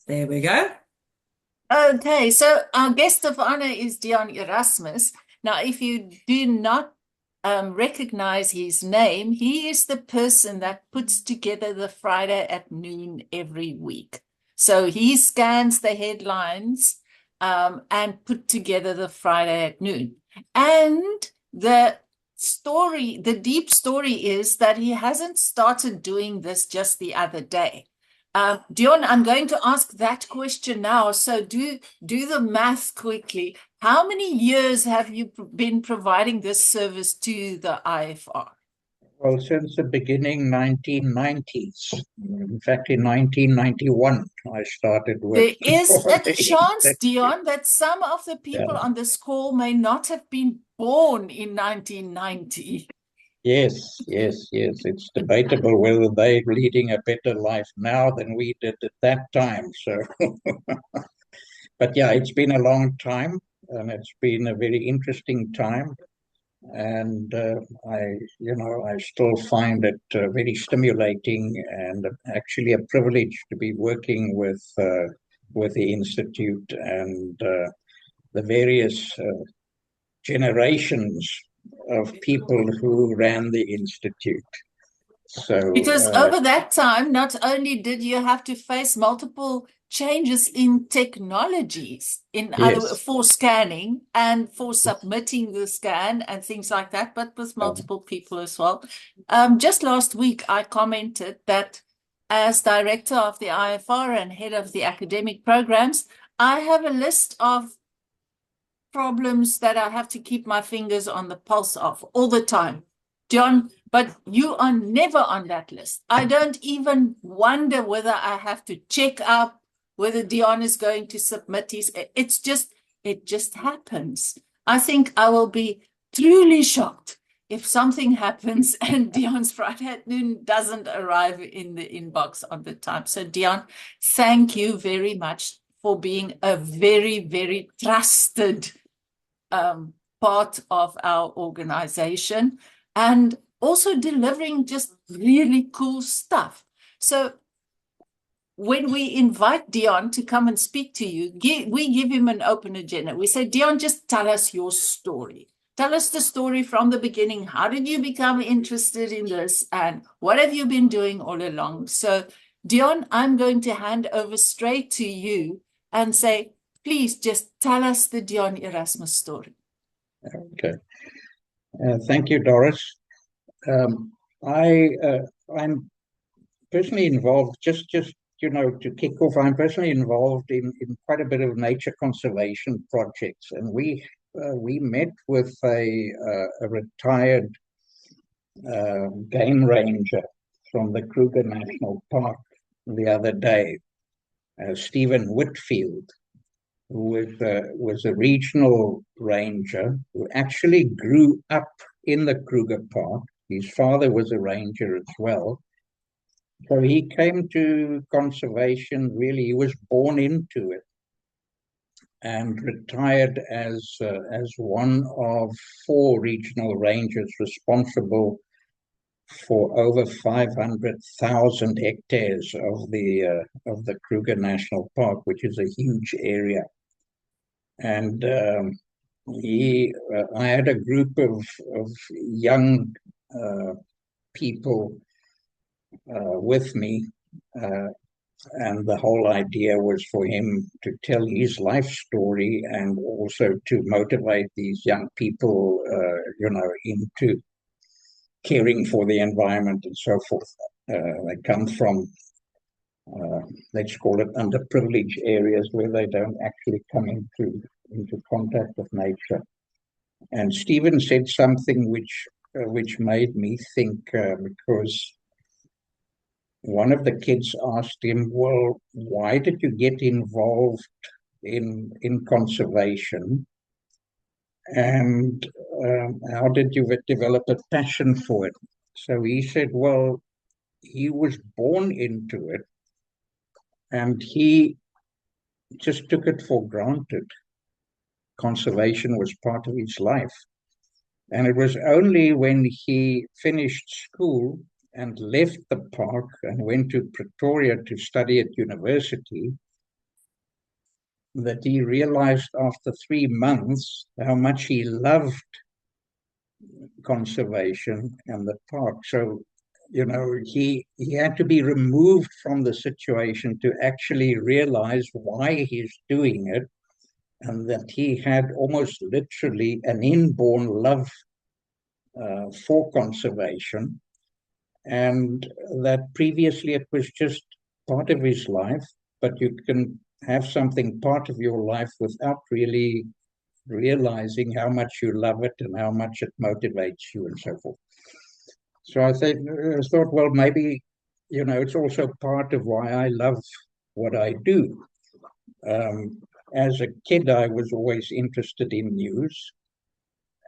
There we go. Okay, so our guest of honor is Deon Erasmus. Now, if you do not recognize his name, he is the person that puts together the Friday at noon every week. So he scans the headlines and put together the Friday at noon. And the deep story is that he hasn't started doing this just the other day. Dion, I'm going to ask that question now. So do the math quickly. How many years have you been providing this service to the IFR? Well, since the beginning 1990s. In fact, in 1991, I started There working is for a the chance, institute. Dion, that some of the people Yeah. on this call may not have been born in 1990. Yes, yes, yes. It's debatable whether they're leading a better life now than we did at that time. So, but yeah, it's been a long time, and it's been a very interesting time. And I still find it very stimulating and actually a privilege to be working with the institute and the various generations of people who ran the institute. So Because over that time, not only did you have to face multiple changes in technologies, in other yes, for scanning and for submitting the scan and things like that, but with um, multiple people as well. Just last week, I commented that as director of the IFR and head of the academic programs, I have a list of problems that I have to keep my fingers on the pulse of all the time. John, but you are never on that list. I don't even wonder whether I have to check up whether Dion is going to submit his. It just happens. I think I will be truly shocked if something happens and Dion's Friday at noon doesn't arrive in the inbox on the time. So, Dion, thank you very much for being a very, very trusted part of our organization and also delivering just really cool stuff. So when we invite Dion to come and speak to you, we give him an open agenda. We say, Dion, just tell us your story. Tell us the story from the beginning. How did you become interested in this? And what have you been doing all along? So, Dion, I'm going to hand over straight to you and say, please just tell us the Deon Erasmus story. okay. Thank you, Doris. Um, I'm personally involved. Just to kick off, I'm personally involved in quite a bit of nature conservation projects, and we met with a retired game ranger from the Kruger National Park the other day, Stephen Whitfield, who was a regional ranger who actually grew up in the Kruger Park. His father was a ranger as well. So he came to conservation really, he was born into it and retired as one of four regional rangers responsible for over 500,000 hectares of the Kruger National Park, which is a huge area. And I had a group of young people with me, and the whole idea was for him to tell his life story and also to motivate these young people, into caring for the environment and so forth. They come from, let's call it, underprivileged areas where they don't actually come into contact with nature. And Stephen said something which made me think, because one of the kids asked him, "Well, why did you get involved in conservation, and how did you develop a passion for it?" So he said, "Well, he was born into it, and he just took it for granted. Conservation was part of his life." And it was only when he finished school and left the park and went to Pretoria to study at university that he realized after 3 months how much he loved conservation and the park. So, he had to be removed from the situation to actually realize why he's doing it, and that he had almost literally an inborn love for conservation, and that previously it was just part of his life, but you can have something part of your life without really realizing how much you love it and how much it motivates you and so forth. So I thought, well, maybe, it's also part of why I love what I do. As a kid, I was always interested in news,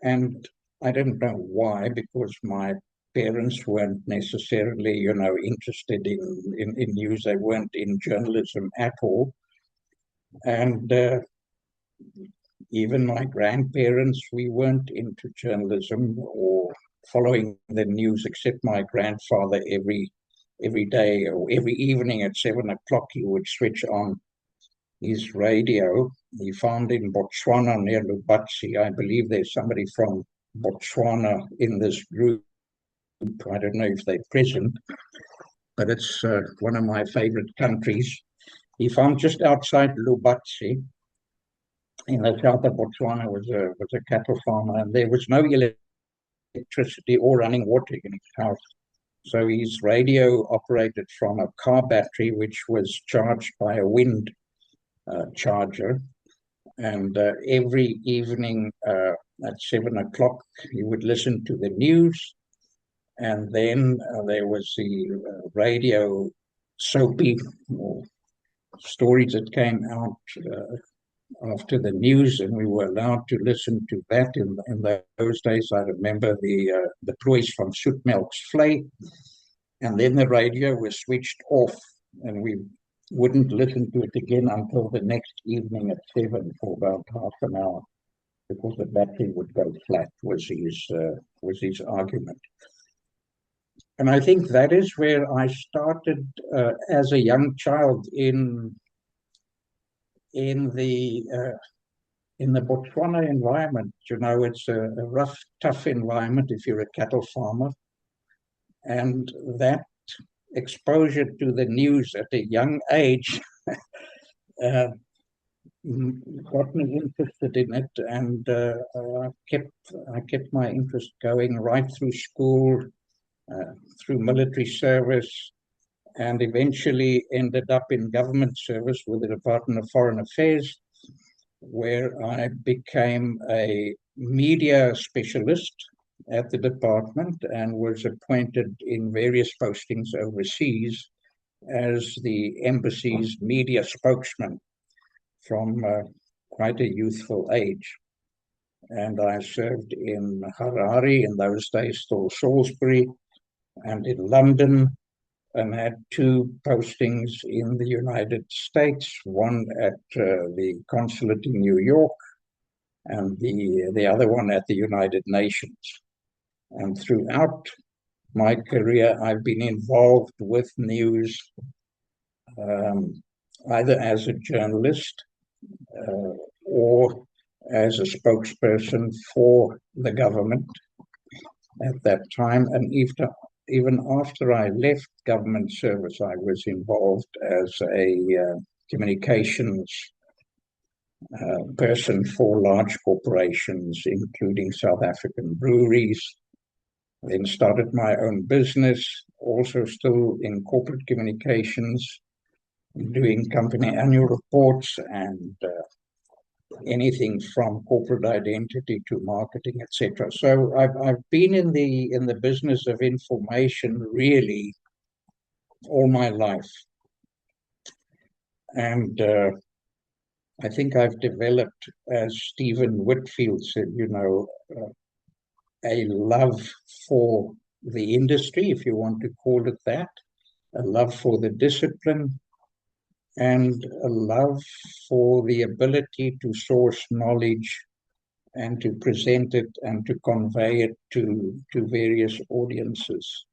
and I don't know why, because my parents weren't necessarily, interested in news. They weren't in journalism at all. And even my grandparents, we weren't into journalism or following the news, except my grandfather every day or every evening at 7 o'clock, he would switch on his radio. He found in Botswana near Lubatsi. I believe there's somebody from Botswana in this group. I don't know if they're present, but it's one of my favorite countries. He found just outside Lubatsi, in the south of Botswana, was a cattle farmer, and there was no electricity or running water in his house. So his radio operated from a car battery, which was charged by a wind charger. And every evening at 7 o'clock, he would listen to the news. And then there was the radio soapy stories that came out after the news, and we were allowed to listen to that. In those days, I remember the Proys from Soetmelk's Vlei, and then the radio was switched off, and we wouldn't listen to it again until the next evening at 7 for about half an hour, because the battery would go flat, was his argument. And I think that is where I started as a young child in the Botswana environment. It's a rough, tough environment if you're a cattle farmer, and that exposure to the news at a young age got me interested in it, and I kept my interest going right through school, through military service, and eventually ended up in government service with the Department of Foreign Affairs, where I became a media specialist at the department and was appointed in various postings overseas as the embassy's media spokesman from quite a youthful age. And I served in Harare, in those days still Salisbury, and in London, and had 2 postings in the United States, one at the consulate in New York, and the other one at the United Nations. And throughout my career, I've been involved with news, either as a journalist or as a spokesperson for the government at that time. And even after I left government service, I was involved as a communications person for large corporations, including South African breweries. Then started my own business, also still in corporate communications, doing company annual reports and anything from corporate identity to marketing, etc. So I've been in the business of information really all my life, and I think I've developed, as Stephen Whitfield said, a love for the industry, if you want to call it that, a love for the discipline, and a love for the ability to source knowledge and to present it and to convey it to various audiences.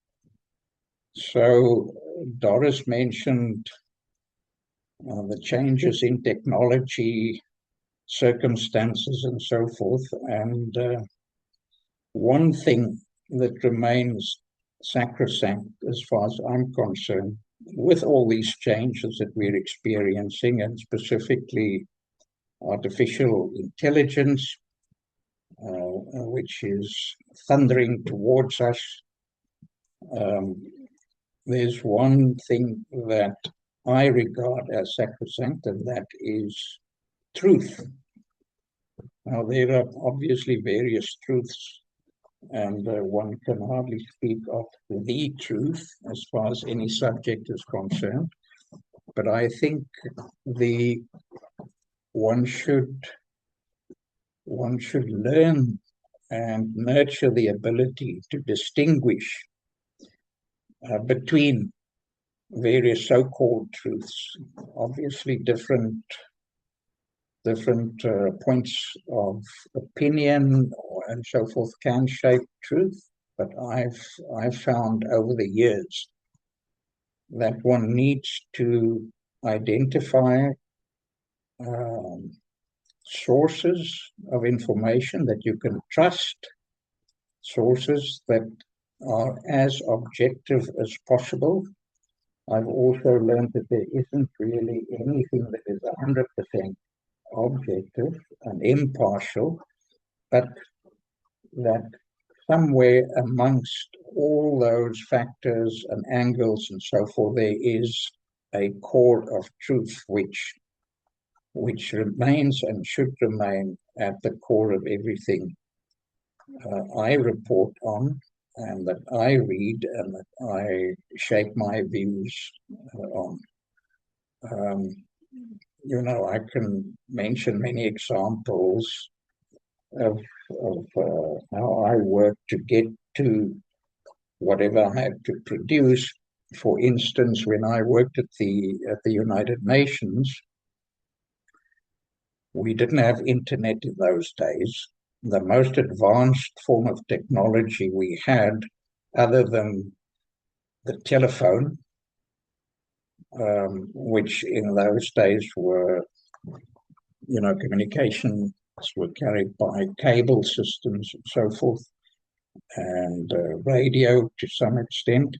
So Doris mentioned the changes in technology, circumstances, and so forth. And one thing that remains sacrosanct, as far as I'm concerned, with all these changes that we're experiencing, and specifically artificial intelligence, which is thundering towards us, there's one thing that I regard as sacrosanct, and that is truth. Now, there are obviously various truths, and one can hardly speak of the truth as far as any subject is concerned. But I think the one should learn and nurture the ability to distinguish between various so-called truths. Obviously, different points of opinion and so forth can shape truth, but I've found over the years that one needs to identify sources of information that you can trust, sources that are as objective as possible. I've also learned that there isn't really anything that is 100% objective and impartial, but that somewhere amongst all those factors and angles and so forth, there is a core of truth which remains and should remain at the core of everything I report on, and that I read, and that I shape my views on. I can mention many examples of how I work to get to whatever I had to produce. For instance, when I worked at the United Nations, we didn't have internet in those days. The most advanced form of technology we had, other than the telephone, which in those days were, communications were carried by cable systems and so forth, and radio to some extent.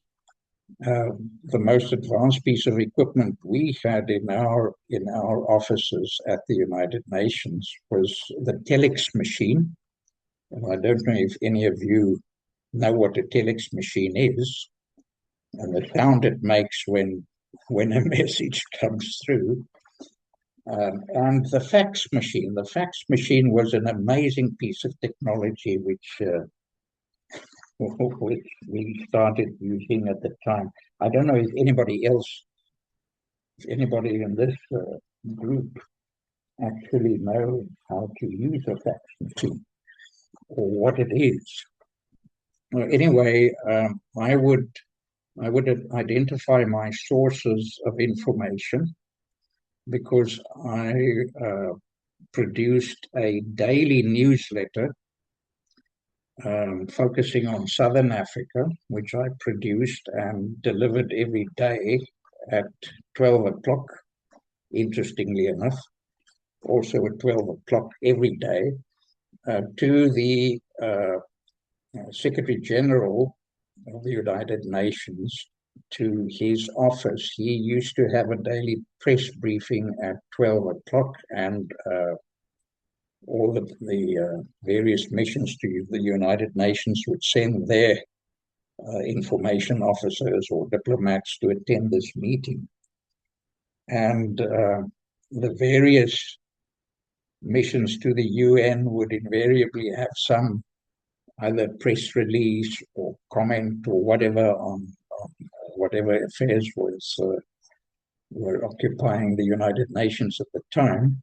The most advanced piece of equipment we had in our offices at the United Nations was the telex machine. And I don't know if any of you know what a telex machine is, and the sound it makes when a message comes through. And the fax machine. The fax machine was an amazing piece of technology which we started using at the time. I don't know if anybody in this group actually knows how to use a fax machine or what it is. Well, anyway, I would identify my sources of information, because I produced a daily newsletter focusing on Southern Africa, which I produced and delivered every day at 12 o'clock, interestingly enough, also at 12 o'clock every day, to the Secretary General of the United Nations, to his office. He used to have a daily press briefing at 12 o'clock, and all of the various missions to the United Nations would send their information officers or diplomats to attend this meeting. And the various missions to the UN would invariably have some either press release or comment or whatever on whatever affairs were occupying the United Nations at the time.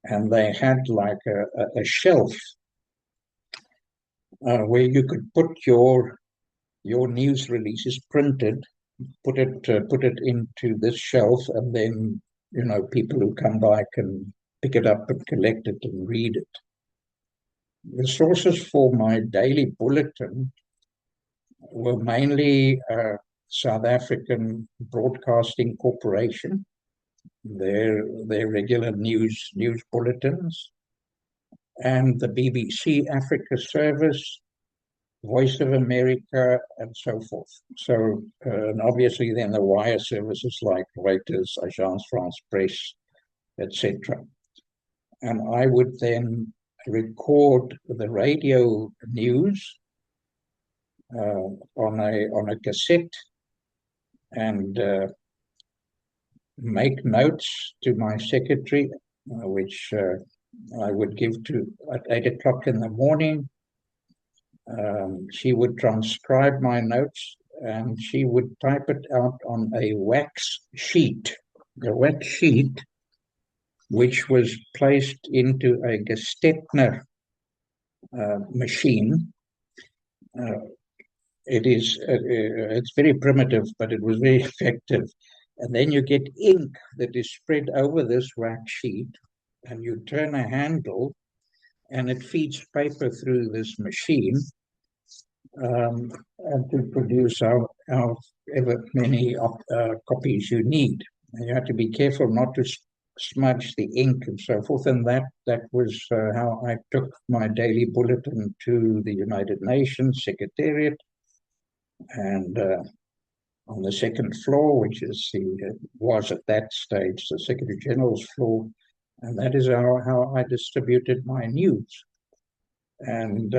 And they had like a shelf where you could put your news releases printed, put it into this shelf, and then people who come by can pick it up and collect it and read it. The sources for my daily bulletin were mainly South African Broadcasting Corporation, their regular news bulletins, and the BBC Africa Service, Voice of America, and so forth. So, and obviously then the wire services like Reuters, Agence France Presse, etc. And I would then record the radio news on a cassette and make notes to my secretary, which I would give to at 8 o'clock in the morning. She would transcribe my notes and she would type it out on a wax sheet, which was placed into a Gestetner machine. It's very primitive, but it was very effective. And then you get ink that is spread over this wax sheet, and you turn a handle, and it feeds paper through this machine, and to produce however many copies you need. And you have to be careful not to smudge the ink and so forth. And that was how I took my daily bulletin to the United Nations Secretariat. And on the second floor, which was at that stage the Secretary General's floor, and that is how I distributed my news. And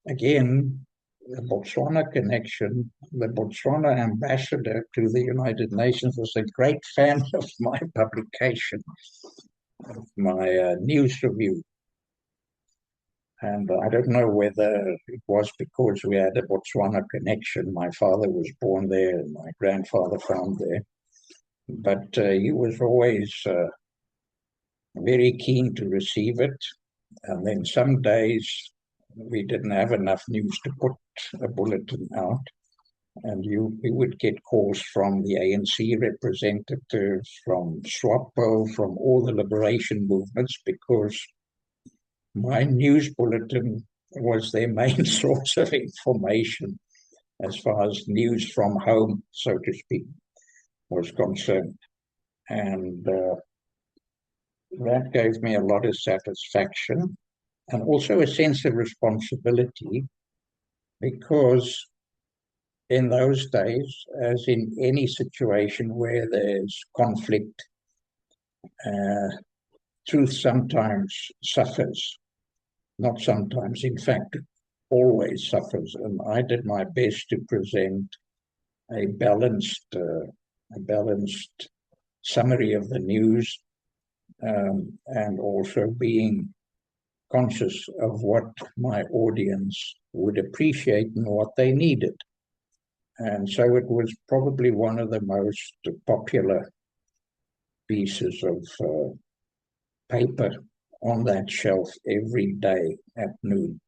again, the Botswana connection, the Botswana ambassador to the United Nations was a great fan of my publication, of my news review. And I don't know whether it was because we had a Botswana connection. My father was born there and my grandfather found there. But he was always very keen to receive it. And then some days we didn't have enough news to put a bulletin out. And we would get calls from the ANC representatives, from SWAPO, from all the liberation movements, because my news bulletin was their main source of information as far as news from home, so to speak, was concerned. And that gave me a lot of satisfaction and also a sense of responsibility, because in those days, as in any situation where there's conflict, truth sometimes suffers. Not sometimes, in fact, always suffers. And I did my best to present a balanced summary of the news, and also being conscious of what my audience would appreciate and what they needed. And so it was probably one of the most popular pieces of paper on that shelf every day at noon.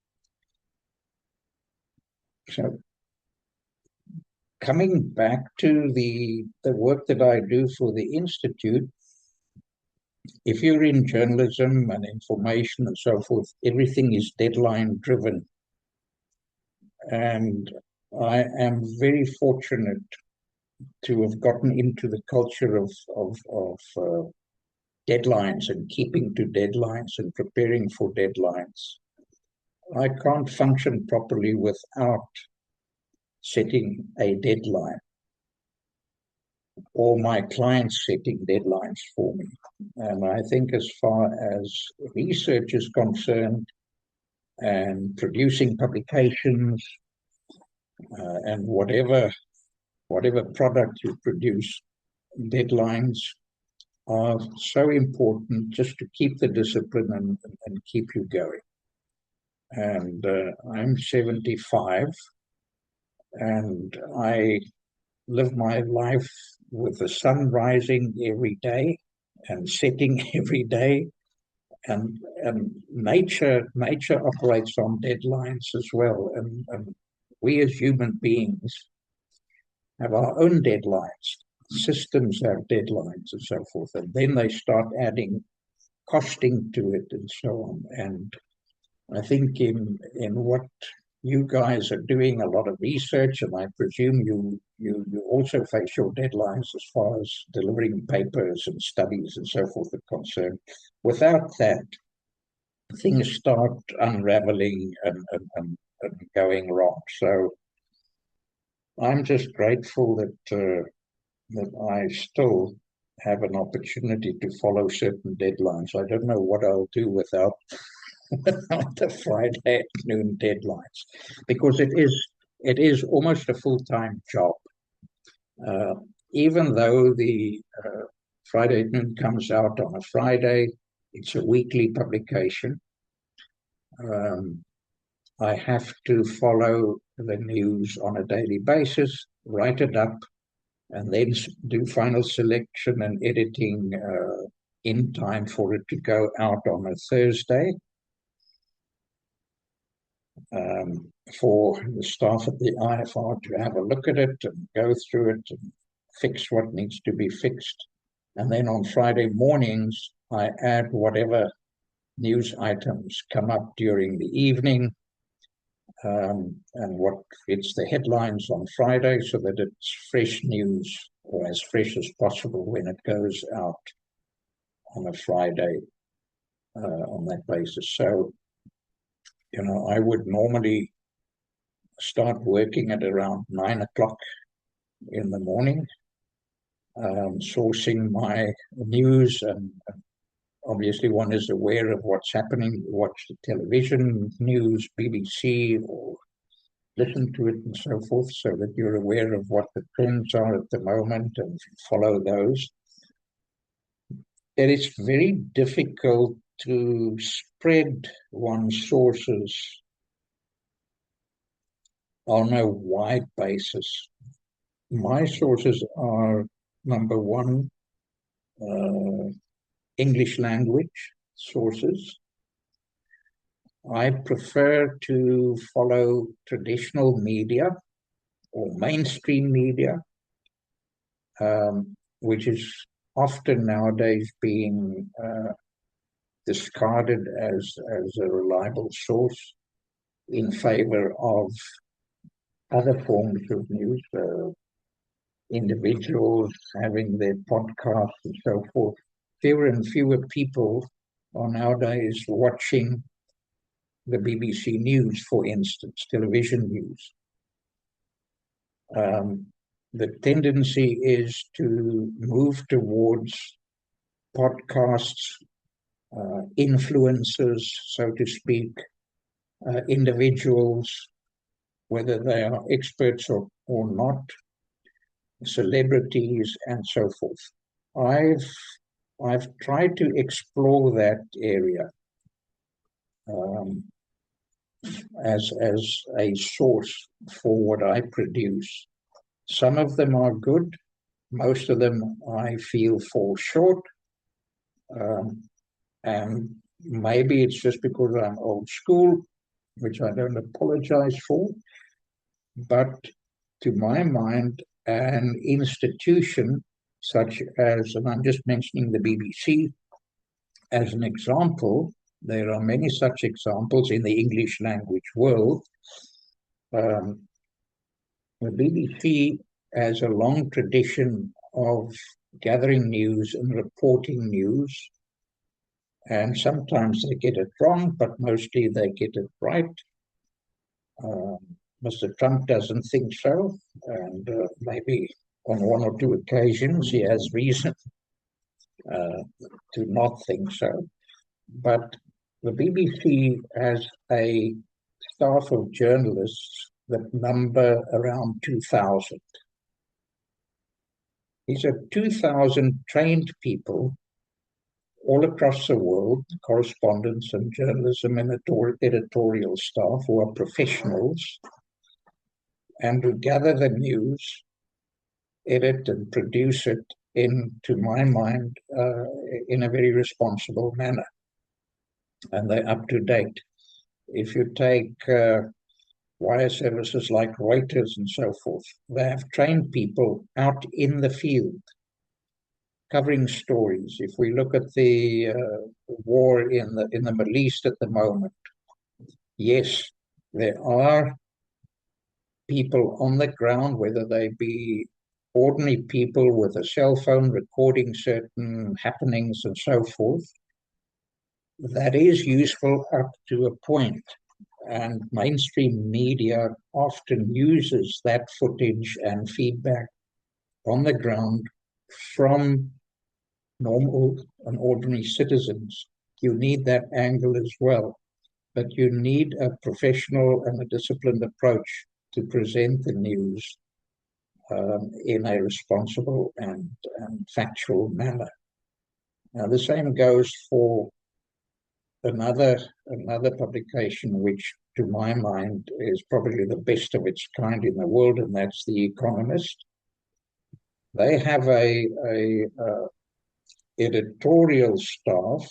So coming back to the work that I do for the Institute, if you're in journalism and information and so forth, everything is deadline driven. And I am very fortunate to have gotten into the culture of deadlines and keeping to deadlines and preparing for deadlines. I can't function properly without setting a deadline, or my clients setting deadlines for me. And I think as far as research is concerned and producing publications, and whatever product you produce, deadlines are so important just to keep the discipline and keep you going. And I'm 75, and I live my life with the sun rising every day and setting every day. And nature operates on deadlines as well. And we as human beings have our own deadlines. Systems have deadlines and so forth. And then they start adding costing to it and so on. And I think in what you guys are doing, a lot of research, and I presume you also face your deadlines as far as delivering papers and studies and so forth are concerned. Without that, things start unraveling and going wrong. So I'm just grateful that I still have an opportunity to follow certain deadlines. I don't know what I'll do without the Friday afternoon deadlines, because it is almost a full-time job. Uh, Even though the Friday afternoon comes out on a Friday, it's a weekly publication. I have to follow the news on a daily basis, write it up, and then do final selection and editing in time for it to go out on a Thursday. For the staff at the IFR to have a look at it and go through it and fix what needs to be fixed. And then on Friday mornings, I add whatever news items come up during the evening, and what fits the headlines on Friday, so that it's fresh news, or as fresh as possible when it goes out on a Friday on that basis. So, I would normally start working at around 9 o'clock in the morning, sourcing my news, and obviously one is aware of what's happening. Watch the television news, BBC, or listen to it and so forth, so that you're aware of what the trends are at the moment and follow those. It is very difficult to spread one's sources on a wide basis. My sources are, number one, English language sources. I prefer to follow traditional media or mainstream media, which is often nowadays being discarded as a reliable source in favor of other forms of news, individuals having their podcasts and so forth. Fewer and fewer people are nowadays watching the BBC News, for instance, television news. The tendency is to move towards podcasts, influencers, so to speak, individuals, whether they are experts or not, celebrities, and so forth. I've tried to explore that area as a source for what I produce. Some of them are good. Most of them I feel fall short. And maybe it's just because I'm old school, which I don't apologize for. But to my mind, an institution such as, and I'm just mentioning the BBC as an example, there are many such examples in the English language world. The BBC has a long tradition of gathering news and reporting news, and sometimes they get it wrong, but mostly they get it right. Mr. Trump doesn't think so, and maybe on one or two occasions he has reason to not think so. But the BBC has a staff of journalists that number around 2,000. These are 2,000 trained people all across the world, correspondents and journalism and editorial staff who are professionals, and who gather the news, edit and produce it to my mind, in a very responsible manner. And they're up to date. If you take wire services like Reuters and so forth, they have trained people out in the field covering stories. If we look at the war in the Middle East at the moment, yes, there are people on the ground, whether they be ordinary people with a cell phone recording certain happenings and so forth. That is useful up to a point, and mainstream media often uses that footage and feedback on the ground from normal and ordinary citizens. You need that angle as well, but you need a professional and a disciplined approach to present the news in a responsible and factual manner. Now, the same goes for another publication, which to my mind is probably the best of its kind in the world, and that's The Economist. They have a editorial staff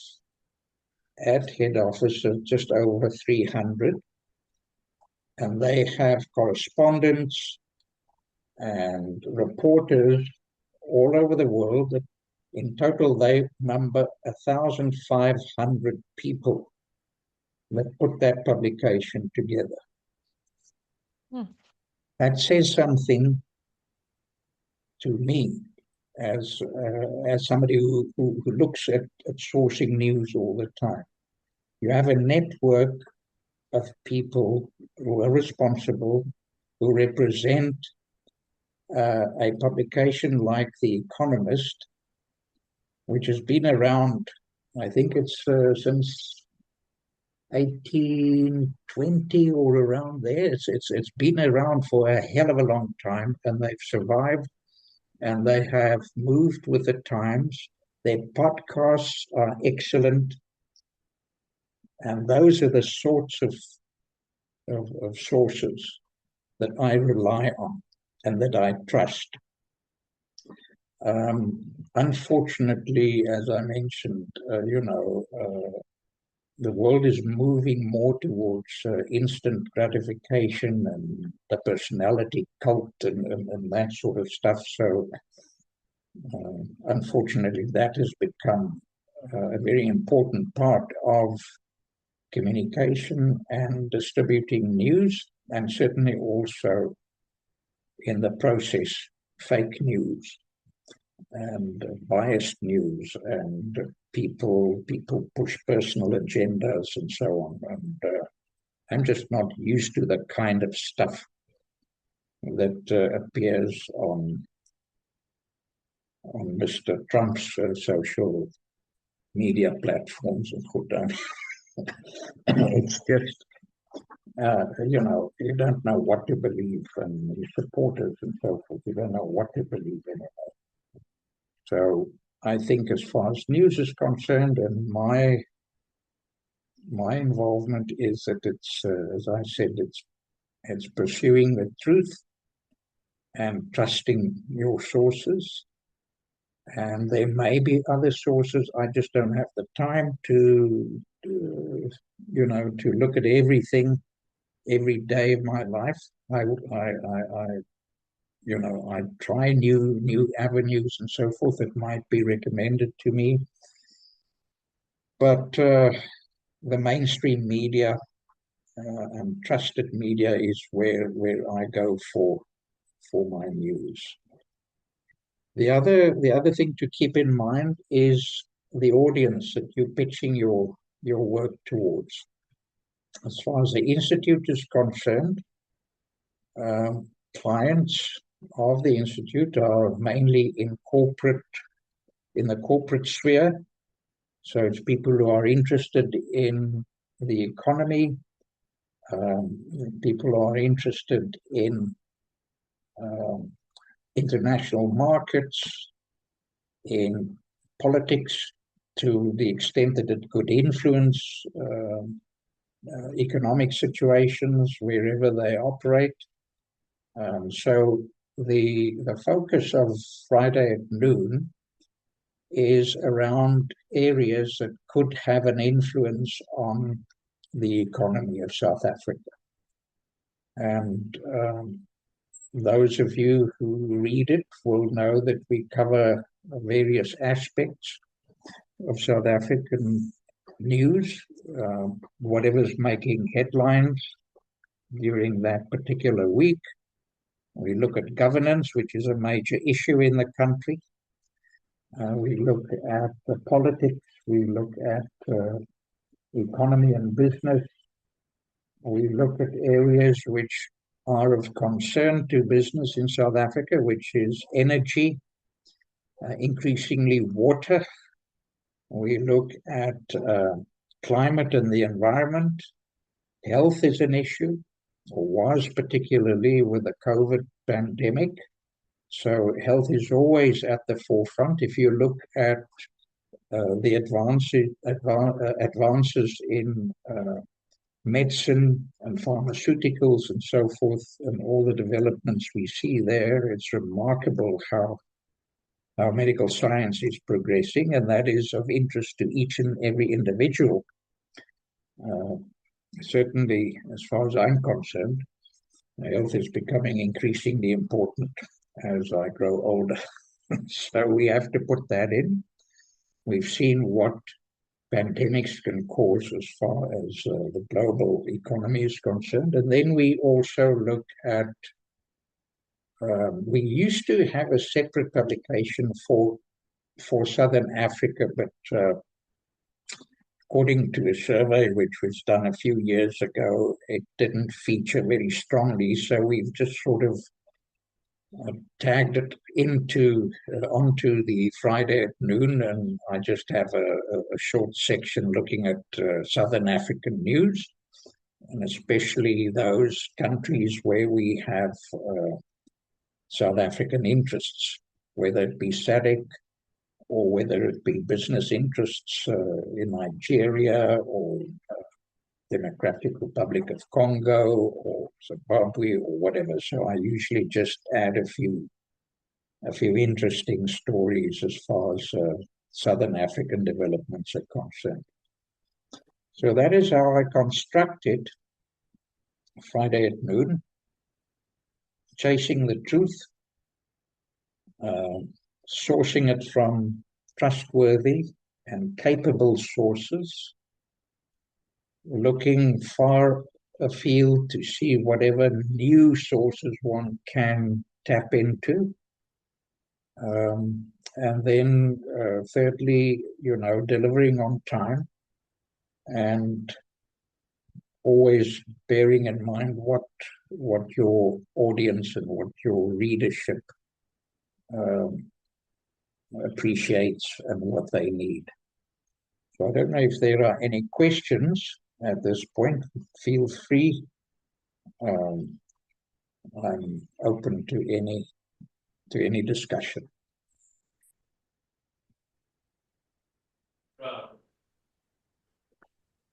at head office of just over 300, and they have correspondents and reporters all over the world. In total, they number 1,500 people that put that publication together. That says something to me as somebody who looks at sourcing news all the time. You have a network of people who are responsible, who represent a publication like The Economist, which has been around, I think it's since 1820 or around there. It's been around for a hell of a long time, and they've survived, and they have moved with the times. Their podcasts are excellent, and those are the sorts of sources that I rely on and that I trust. Unfortunately, as I mentioned, the world is moving more towards instant gratification and the personality cult and that sort of stuff. So, unfortunately, that has become a very important part of communication and distributing news, and certainly also in the process, fake news and biased news, and people push personal agendas and so on. And I'm just not used to the kind of stuff that appears on Mr. Trump's social media platforms. It's just you don't know what to believe, and his supporters and so forth. You don't know what to believe anymore. So I think, as far as news is concerned, and my involvement is that it's, as I said, it's pursuing the truth and trusting your sources. And there may be other sources. I just don't have the time to look at everything every day of my life. I try new avenues and so forth that might be recommended to me. But the mainstream media and trusted media is where I go for my news. The other thing to keep in mind is the audience that you're pitching your work towards. As far as the Institute is concerned, clients of the Institute are mainly in the corporate sphere. So it's people who are interested in the economy, people who are interested in international markets, in politics to the extent that it could influence economic situations wherever they operate. So the focus of Friday at Noon is around areas that could have an influence on the economy of South Africa. And those of you who read it will know that we cover various aspects of South African news, whatever's making headlines during that particular week. We look at governance, which is a major issue in the country. We look at the politics. We look at economy and business. We look at areas which are of concern to business in South Africa, which is energy, increasingly water. We look at climate and the environment. Health is an issue, or was particularly with the COVID pandemic. So health is always at the forefront. If you look at the advances in medicine and pharmaceuticals and so forth, and all the developments we see there, it's remarkable how medical science is progressing, and that is of interest to each and every individual. Certainly, as far as I'm concerned, health is becoming increasingly important as I grow older. So we have to put that in. We've seen what pandemics can cause as far as the global economy is concerned. And then we also look at, we used to have a separate publication for Southern Africa, but according to a survey which was done a few years ago, it didn't feature very strongly. So we've just sort of tagged it onto the Friday at noon, and I just have a short section looking at Southern African news, and especially those countries where we have South African interests, whether it be SADC or whether it be business interests in Nigeria or Democratic Republic of Congo or Zimbabwe or whatever. So I usually just add a few interesting stories as far as Southern African developments are concerned. So that is how I constructed Friday at Noon, chasing the truth, sourcing it from trustworthy and capable sources, looking far afield to see whatever new sources one can tap into. And then thirdly, delivering on time and always bearing in mind what your audience and what your readership appreciates and what they need. So I don't know if there are any questions at this point. Feel free. I'm open to any discussion.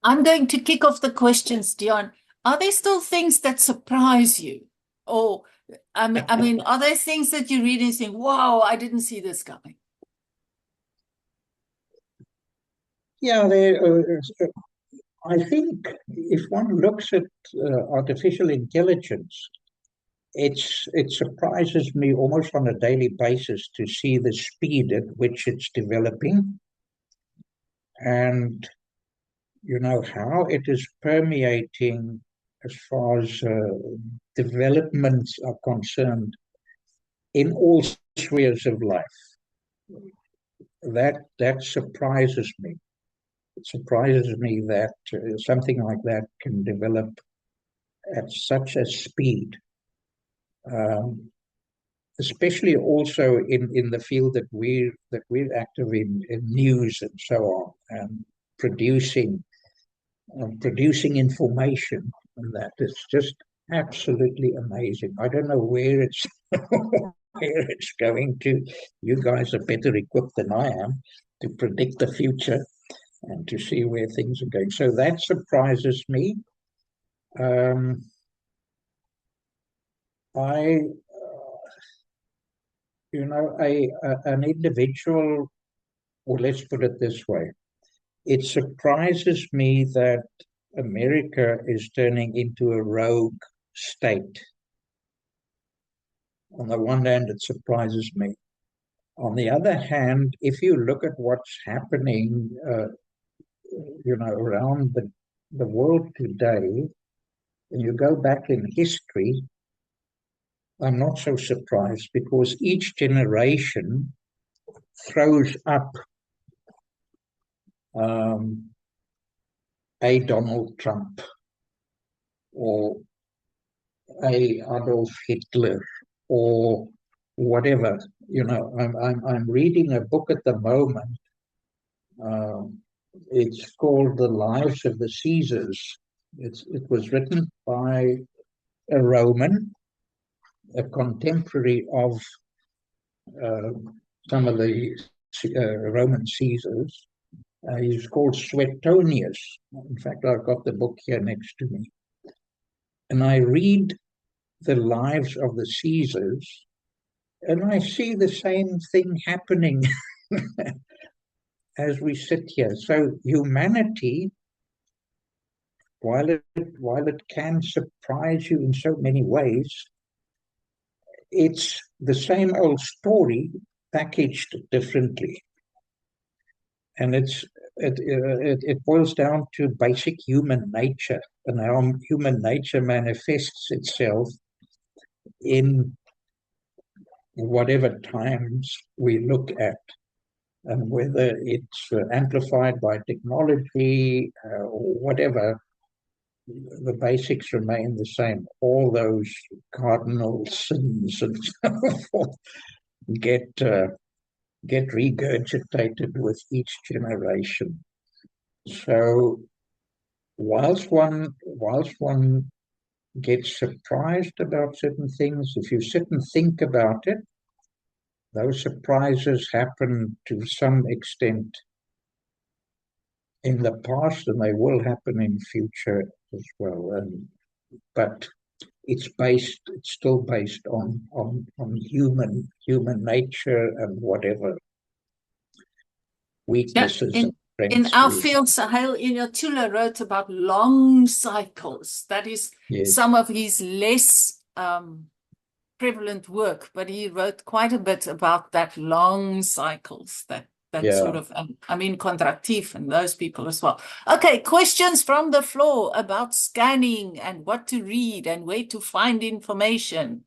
I'm going to kick off the questions, Deon. Are there still things that surprise you? Or, I mean, are there things that you read and think, wow, I didn't see this coming? Yeah, I think if one looks at artificial intelligence, it surprises me almost on a daily basis to see the speed at which it's developing, and how it is permeating as far as developments are concerned in all spheres of life. That surprises me. It surprises me that something like that can develop at such a speed, especially also in the field that we're active in news and so on, and producing information, and that is just absolutely amazing. I don't know where it's where it's going to. You guys are better equipped than I am to predict the future and to see where things are going. So that surprises me. An individual, or let's put it this way, it surprises me that America is turning into a rogue state. On the one hand, it surprises me. On the other hand, if you look at what's happening, around the world today, and you go back in history, I'm not so surprised, because each generation throws up a Donald Trump or a Adolf Hitler or whatever. I'm reading a book at the moment. It's called The Lives of the Caesars. It was written by a Roman, a contemporary of uh, some of the Roman Caesars. He's called Suetonius. In fact, I've got the book here next to me. And I read the lives of the Caesars, and I see the same thing happening as we sit here. So humanity, while it can surprise you in so many ways, it's the same old story packaged differently. And it boils down to basic human nature, and how human nature manifests itself in whatever times we look at, and whether it's amplified by technology or whatever, the basics remain the same. All those cardinal sins and so forth get regurgitated with each generation. So whilst one gets surprised about certain things, if you sit and think about it, those surprises happen to some extent in the past, and they will happen in future as well. But it's still based on human nature and whatever weaknesses and In strengths our we have. field, Sahel Inyatula wrote about long cycles. That is some of his less prevalent work, but he wrote quite a bit about that long cycles, that sort of, contractive, and those people as well. Okay, questions from the floor about scanning and what to read and where to find information.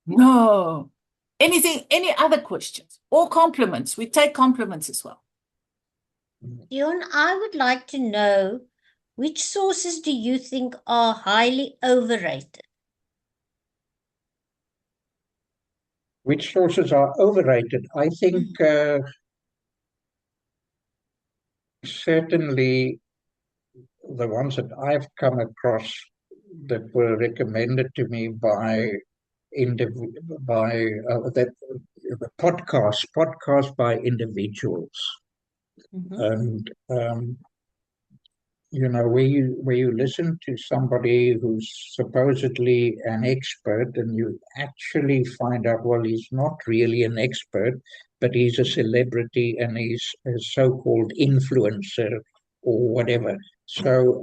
No. Any other questions or compliments? We take compliments as well. Deon, I would like to know, which sources do you think are highly overrated? Which sources are overrated? I think certainly the ones that I've come across that were recommended to me by the podcast by individuals. And where you listen to somebody who's supposedly an expert, and you actually find out, well, he's not really an expert, but he's a celebrity and he's a so-called influencer or whatever. So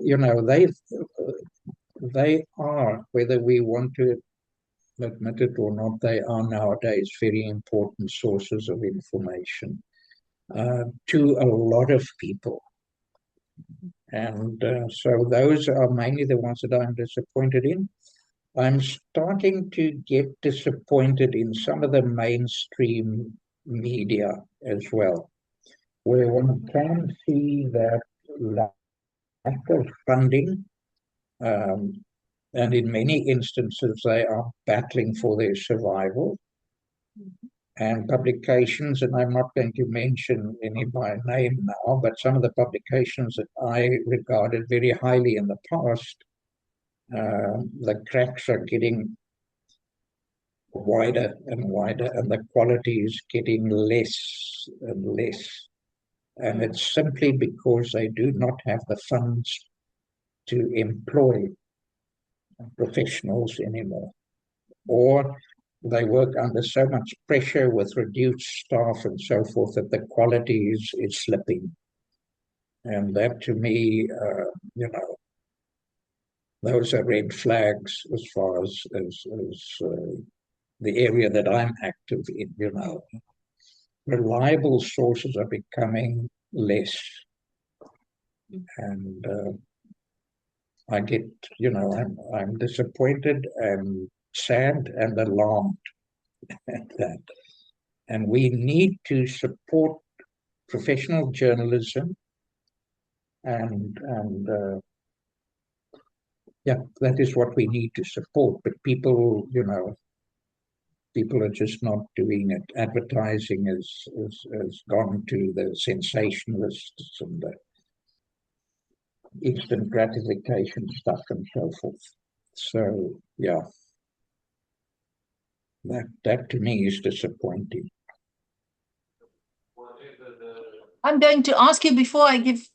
they are, whether we want to admit it or not, they are nowadays very important sources of information to a lot of people. And so those are mainly the ones that I'm disappointed in. I'm starting to get disappointed in some of the mainstream media as well, where one can see that lack of funding, and in many instances they are battling for their survival. And publications, and I'm not going to mention any by name now, but some of the publications that I regarded very highly in the past, the cracks are getting wider and wider, and the quality is getting less and less. And it's simply because they do not have the funds to employ professionals anymore, or they work under so much pressure with reduced staff and so forth that the quality is slipping. And that, to me, those are red flags as far as the area that I'm active in. Reliable sources are becoming less. And I get, I'm disappointed and sad and alarmed at that. And we need to support professional journalism and yeah, that is what we need to support. But people, people are just not doing it. Advertising has gone to the sensationalists and the instant gratification stuff and so forth. So yeah, that to me is disappointing. I'm going to ask you before I give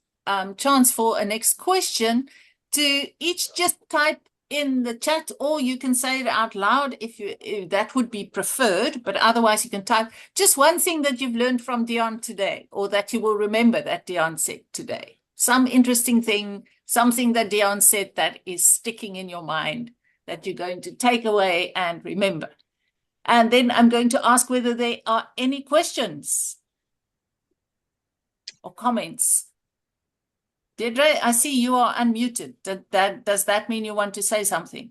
chance for a next question to each just type in the chat, or you can say it out loud if that would be preferred, but otherwise you can type just one thing that you've learned from Deon today, or that you will remember that Deon said today. Some interesting thing, something that Deon said that is sticking in your mind that you're going to take away and remember. And then I'm going to ask whether there are any questions or comments. Deirdre, I see you are unmuted. Does that mean you want to say something?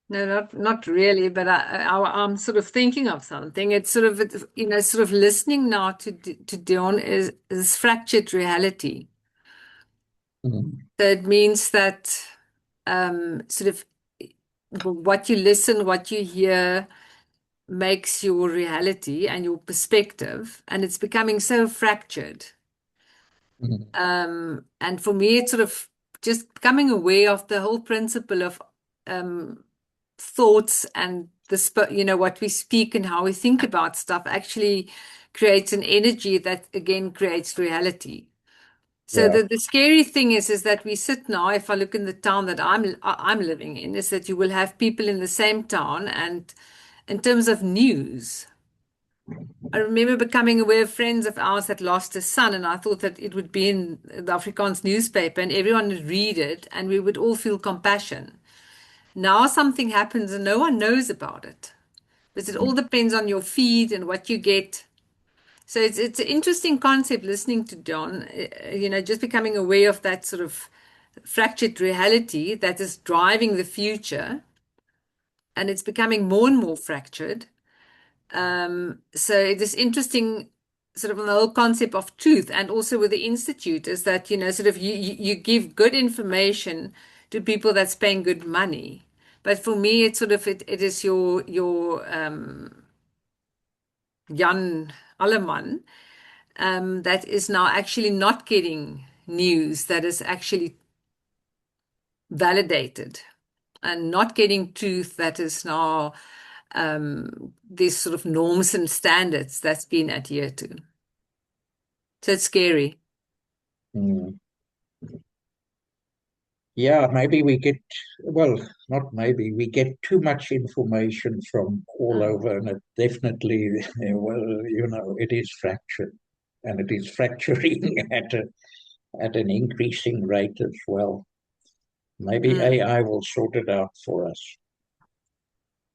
No, not really, but I'm sort of thinking of something. It's sort of, sort of listening now to Deon is fractured reality. Mm. So it means that sort of what you listen, what you hear makes your reality and your perspective, and it's becoming so fractured. Mm. And for me, it's sort of just becoming aware of the whole principle of thoughts and what we speak and how we think about stuff actually creates an energy that again creates reality. So Yeah. the scary thing is that we sit now, if I look in the town that I'm living in, is that you will have people in the same town, and in terms of news, I remember becoming aware of friends of ours that lost a son, and I thought that it would be in the Afrikaans newspaper and everyone would read it and we would all feel compassion. Now something happens and no one knows about it, because it all depends on your feed and what you get. So it's an interesting concept listening to John, just becoming aware of that sort of fractured reality that is driving the future, and it's becoming more and more fractured. So it is interesting sort of on the whole concept of truth, and also with the Institute is that, sort of you give good information to people that's paying good money. But for me, it's sort of, it is your Jan Alleman that is now actually not getting news that is actually validated, and not getting truth that is now these sort of norms and standards that's been adhered to. So it's scary. Mm. Yeah, maybe we get, well, not maybe, we get too much information from all over, and it definitely, well, it is fractured, and it is fracturing at an increasing rate as well. Maybe AI will sort it out for us.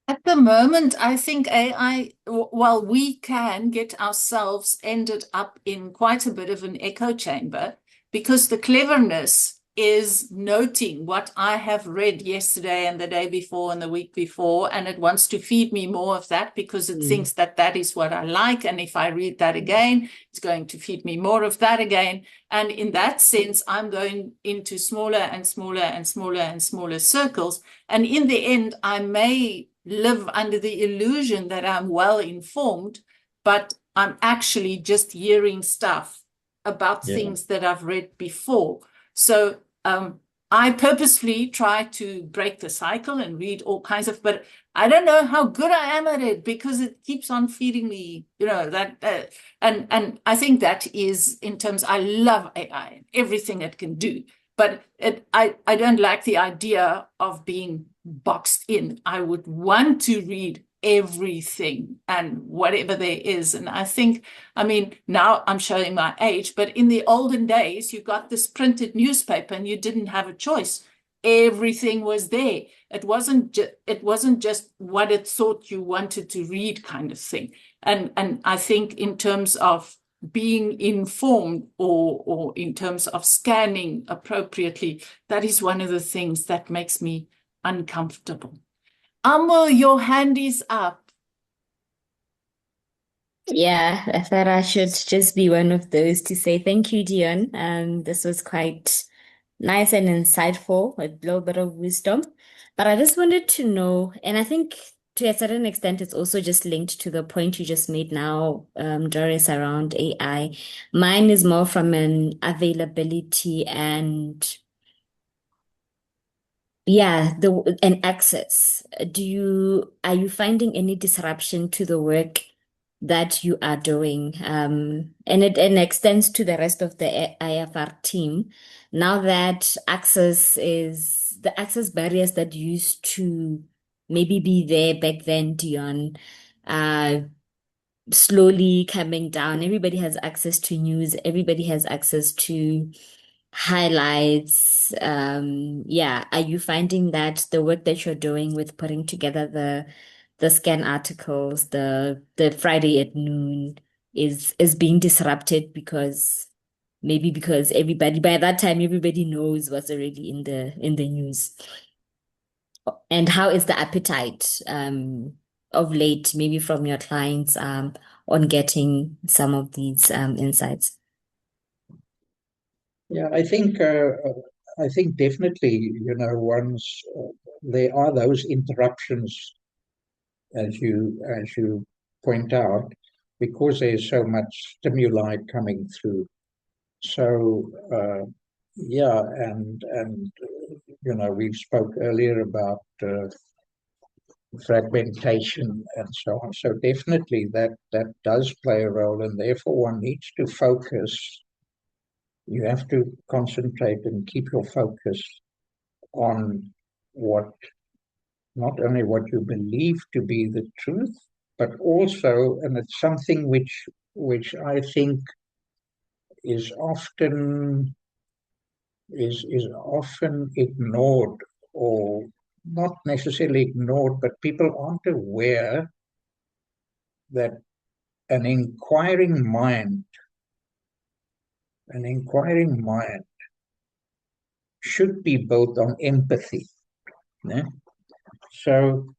At the moment, I think AI, while we can get ourselves ended up in quite a bit of an echo chamber, because the cleverness is noting what I have read yesterday and the day before and the week before, and it wants to feed me more of that because it thinks that that is what I like. And if I read that again, it's going to feed me more of that again. And in that sense, I'm going into smaller and smaller and smaller and smaller circles. And in the end, I may live under the illusion that I'm well informed, but I'm actually just hearing stuff about things that I've read before. So I purposefully try to break the cycle and read all kinds of, but I don't know how good I am at it, because it keeps on feeding me, that, and I think that is, in terms, I love AI and everything it can do, but I don't like the idea of being boxed in. I would want to read everything and whatever there is. And I think, now I'm showing my age, but in the olden days, you got this printed newspaper and you didn't have a choice. Everything was there. It wasn't just what it thought you wanted to read kind of thing. And I think in terms of being informed or in terms of scanning appropriately, that is one of the things that makes me uncomfortable. Amo, your hand is up. Yeah, I thought I should just be one of those to say thank you, Deon. This was quite nice and insightful, a little bit of wisdom. But I just wanted to know, and I think to a certain extent, it's also just linked to the point you just made now, Doris, around AI. Mine is more from an availability and and access. Are you finding any disruption to the work that you are doing? And it extends to the rest of the IFR team. Now that the access barriers that used to maybe be there back then, Deon, slowly coming down. Everybody has access to news. Everybody has access to highlights. Are you finding that the work that you're doing with putting together the scan articles, the Friday at noon is being disrupted because everybody by that time everybody knows what's already in the news? And how is the appetite of late, maybe from your clients, on getting some of these insights? Yeah, I think definitely, once there are those interruptions, as you point out, because there's so much stimuli coming through. So and we spoke earlier about fragmentation and so on. So definitely that does play a role, and therefore one needs to focus. You have to concentrate and keep your focus on not only what you believe to be the truth, but also, and it's something which I think is often ignored, or not necessarily ignored, but people aren't aware that an inquiring mind should be built on empathy. Yeah? So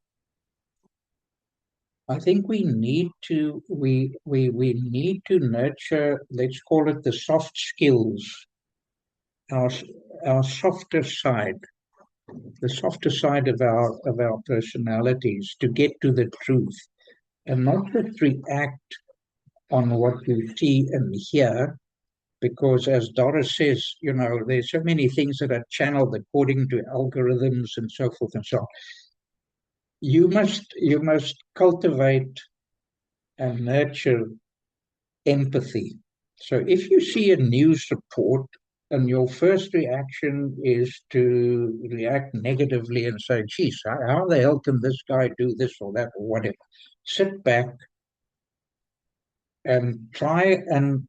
I think we need to nurture, let's call it the soft skills, our softer side, the softer side of our personalities, to get to the truth and not just react on what you see and hear, because as Doris says, there's so many things that are channeled according to algorithms and so forth and so on. You must cultivate and nurture empathy. So if you see a news report and your first reaction is to react negatively and say, geez, how the hell can this guy do this or that or whatever? Sit back and try and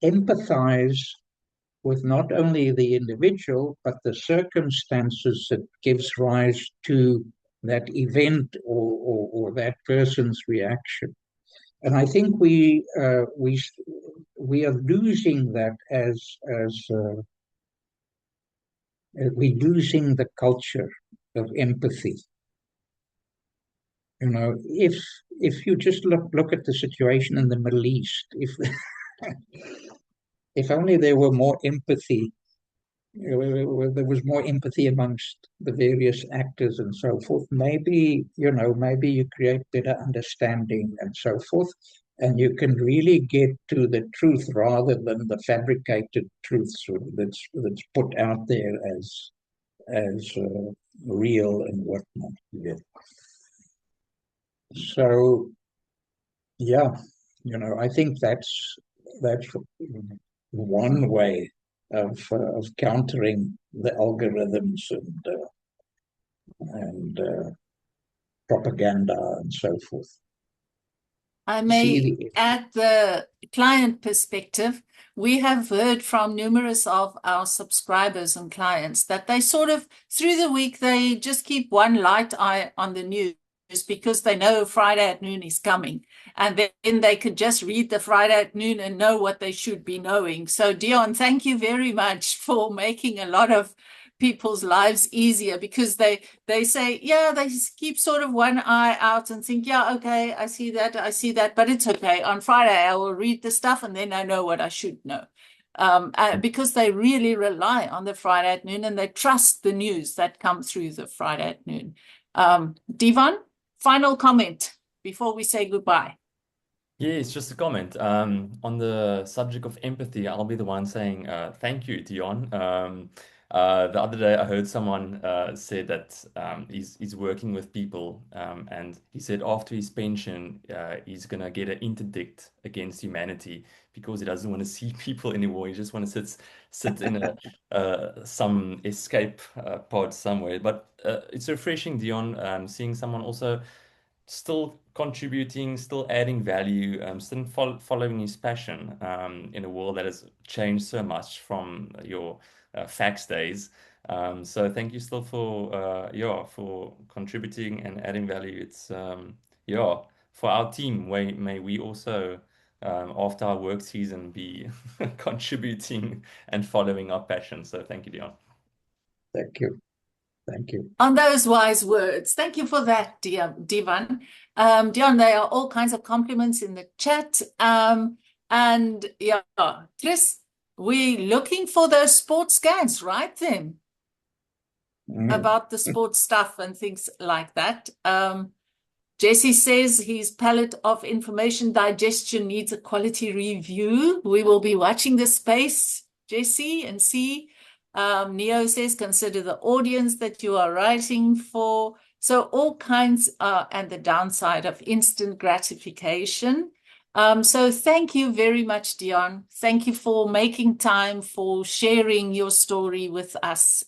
empathize with not only the individual, but the circumstances that gives rise to that event or that person's reaction. And I think we are losing that as we're losing the culture of empathy. If you just look at the situation in the Middle East, if only there were more empathy, there was more empathy amongst the various actors and so forth, maybe you create better understanding and so forth, and you can really get to the truth rather than the fabricated truths that's put out there as real and whatnot. Yeah. So I think that's one way of countering the algorithms and propaganda and so forth. I may add the client perspective. We have heard from numerous of our subscribers and clients that they sort of, through the week, they just keep one light eye on the news because they know Friday at noon is coming. And then they could just read the Friday at noon and know what they should be knowing. So, Deon, thank you very much for making a lot of people's lives easier, because they say, yeah, they keep sort of one eye out and think, yeah, okay, I see that, but it's okay. On Friday, I will read the stuff and then I know what I should know. Because they really rely on the Friday at noon and they trust the news that comes through the Friday at noon. Devon, final comment before we say goodbye. Yeah, it's just a comment. On the subject of empathy, I'll be the one saying thank you, Deon. The other day, I heard someone said that he's working with people, and he said after his pension, he's gonna get an interdict against humanity because he doesn't want to see people anymore. He just want to sit in some escape pod somewhere. But it's refreshing, Deon, seeing someone also still contributing, still adding value, still following his passion in a world that has changed so much from your fax days. So thank you still for contributing and adding value. It's for our team. May we also after our work season be contributing and following our passion. So thank you, Deon. Thank you. Thank you. On those wise words, thank you for that, Deon. Deon, there are all kinds of compliments in the chat. And yeah, Chris, we're looking for those sports scans, right then? About the sports stuff and things like that. Jesse says his palette of information digestion needs a quality review. We will be watching this space, Jesse, and see. Neo says, consider the audience that you are writing for. So all kinds, and the downside of instant gratification. So thank you very much, Deon. Thank you for making time, for sharing your story with us.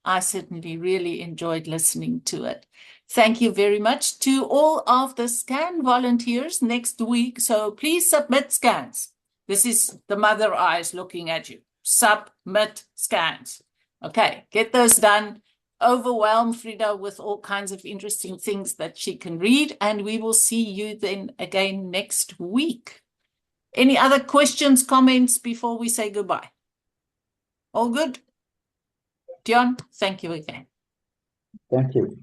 I certainly really enjoyed listening to it. Thank you very much to all of the scan volunteers next week. So please submit scans. This is the mother eyes looking at you. Submit scans. Okay, get those done. Overwhelm Frida with all kinds of interesting things that she can read, and we will see you then again next week. Any other questions, comments before we say goodbye? All good? Deon, thank you again. Thank you.